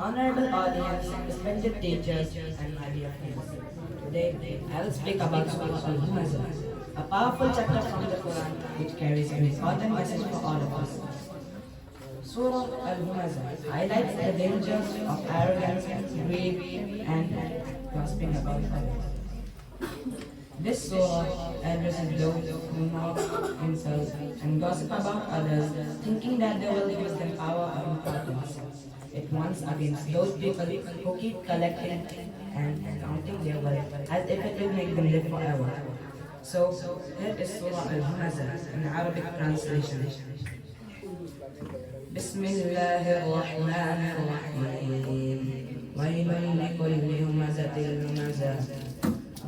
Honorable audience, respected teachers, and my dear friends. Today, I will speak about Surah Al-Humazah, a powerful chapter from the Quran which carries an important message for all of us. Surah Al-Humazah highlights the dangers of arrogance, greed, and grasping about others. This surah addresses those who mock, insult, and gossip about others, thinking that they will use their power or importance. It warns against those people who keep collecting and counting their wealth as if it will make them live forever. So, here is Surah Al-Humazah in Arabic translation. بسم الله الرحمن الرحيم ويل لكل همزة لمزة.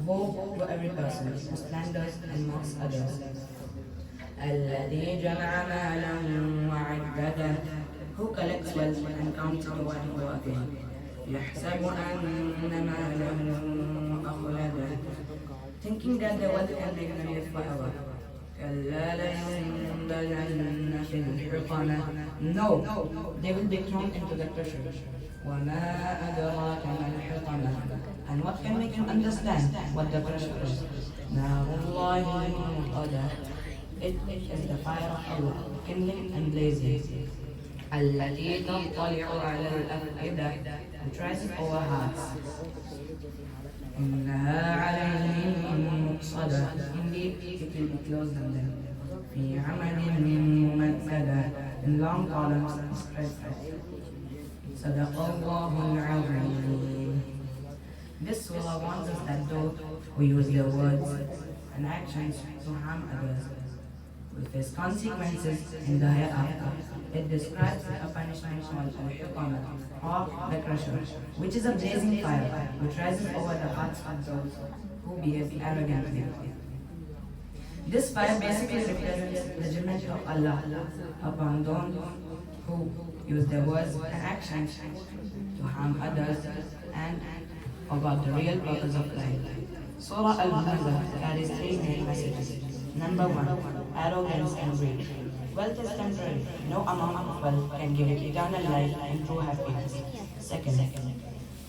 Woe to every person who slanders and mocks others. الذي جمع مالا وعدده. Who collects wealth and counts it over and over again. يحسب أن ماله أخلده. Thinking that the wealth can make them live forever. كلا لينبذن في الحطمة. No, they will be thrown into the treasure. وما أدراك ما الحطمة. And what can make you understand what the treasure is? نار الله الموقدة. It is the fire of Allah, kindling and blazing. التي تطلع على الأفئدة, which rises over hearts. إنها عليهم مؤصدة. Indeed, it will be closed on them. في عمد ممددة, in long columns spread out. صدق الله العظيم. This surah warns us that those who use their words and actions to harm others will face consequences in the hereafter. It describes a punishment called al-Huqama, or the crusher, which is a blazing fire which rises over the hearts of those who behave arrogantly. This fire basically represents the judgment of Allah upon those who use their words and actions to harm others and about the real purpose of life. Surah Al-Humazah carries three main messages. Number one, arrogance and greed. Wealth is temporary. No amount of wealth can give you eternal life and true happiness. Second,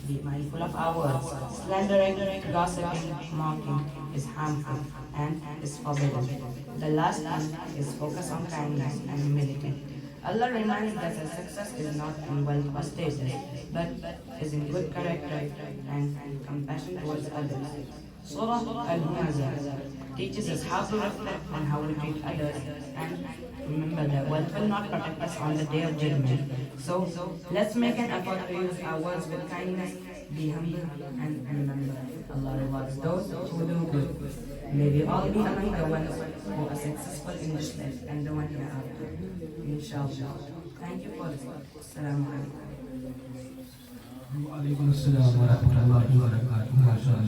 be mindful of our words. Slandering, gossiping, mocking is harmful and is forbidden. The last one is focus on kindness and humility. Allah reminds us that success is not in wealth or status, but is in good character and compassion towards others. Surah Al-Humazah teaches us how to reflect on how we treat others and remember that wealth will not protect us on the day of judgment. So, let's make an effort to use our words with kindness, be humble, and remember, Allah rewards those who do good. May we all be among the ones who are successful in this life and the one hereafter. Inshallah. Thank you for listening. Assalamu alaikum. وعليكم السلام ورحمة الله وبركاته. ما شاء الله.